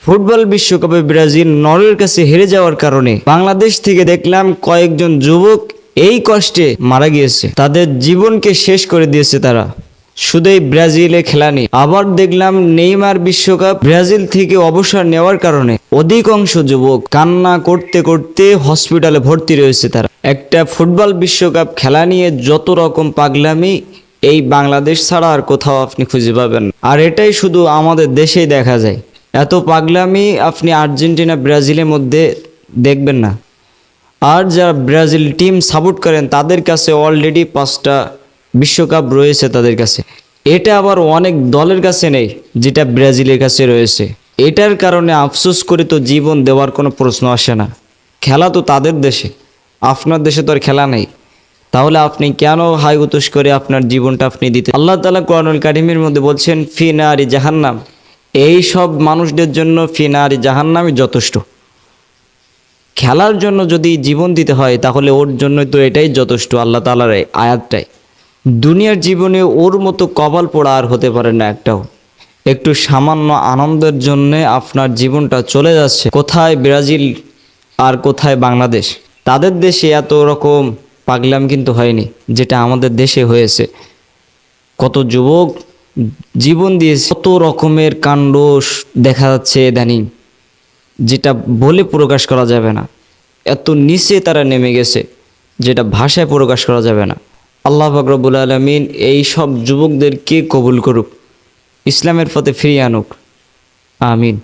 Football বিশ্বকাপে Brazil নরওয়ের কাছে হেরে যাওয়ার কারণে বাংলাদেশ থেকে দেখলাম কয়েকজন যুবক এই কষ্টে মারা গিয়েছে, তাদের জীবনকে শেষ করে দিয়েছে তারা। শুধু এই ব্রাজিলে খেলা নেই, আবার দেখলাম নেইমার বিশ্বকাপ ব্রাজিল থেকে অবসর নেওয়ার কারণে অধিকাংশ যুবক কান্না করতে করতে হসপিটালে ভর্তি রয়েছে তারা। একটা ফুটবল বিশ্বকাপ খেলা নিয়ে যত রকম পাগলামি এই বাংলাদেশ ছাড়া আর কোথাও আপনি খুঁজে পাবেন না। আর এটাই শুধু আমাদের দেশেই দেখা যায়। এত পাগলামি আপনি আর্জেন্টিনা ব্রাজিলের মধ্যে দেখবেন না। আর যারা ব্রাজিল টিম সাপোর্ট করেন তাদের কাছে অলরেডি 5টা বিশ্বকাপ রয়েছে তাদের কাছে। এটা আবার অনেক দলের কাছে নেই যেটা ব্রাজিলের কাছে রয়েছে। এটার কারণে আফসোস করে তো জীবন দেওয়ার কোনো প্রশ্ন আসে না। খেলা তো তাদের দেশে, আপনার দেশে তো আর খেলা নেই। তাহলে আপনি কেন হাই উতুস করে আপনার জীবনটা আপনি দিতে? আল্লাহ তাআলা কোরআনুল কারীমের মধ্যে বলছেন ফি নারি জাহান্নাম, এই সব মানুষদের জন্য ফি নারি জাহান্নামই যথেষ্ট। খেলার জন্য যদি জীবন দিতে হয় তাহলে ওর জন্য তো এটাই যথেষ্ট। আল্লাহ তাআলার এই আয়াতটাই। দুনিয়ার জীবনে ওর মতো কপাল পোড়া আর হতে পারে না একটাও। একটু সামান্য আনন্দের জন্য আপনার জীবনটা চলে যাচ্ছে। কোথায় ব্রাজিল আর কোথায় বাংলাদেশ? তাদের দেশে এত রকম পাগলাম কিন্তু হয়নি যেটা আমাদের দেশে হয়েছে। কত যুবক জীবন দিয়েছে, কত রকমের কাণ্ড দেখা যাচ্ছে ইদানিং, যেটা বলে প্রকাশ করা যাবে না। এত নিচে তারা নেমে গেছে যেটা ভাষায় প্রকাশ করা যাবে না। আল্লাহ পাক রব্বুল আলামিন এই সব যুবকদেরকে কবুল করুক, ইসলামের পথে ফিরিয়ে আনুক। আমিন।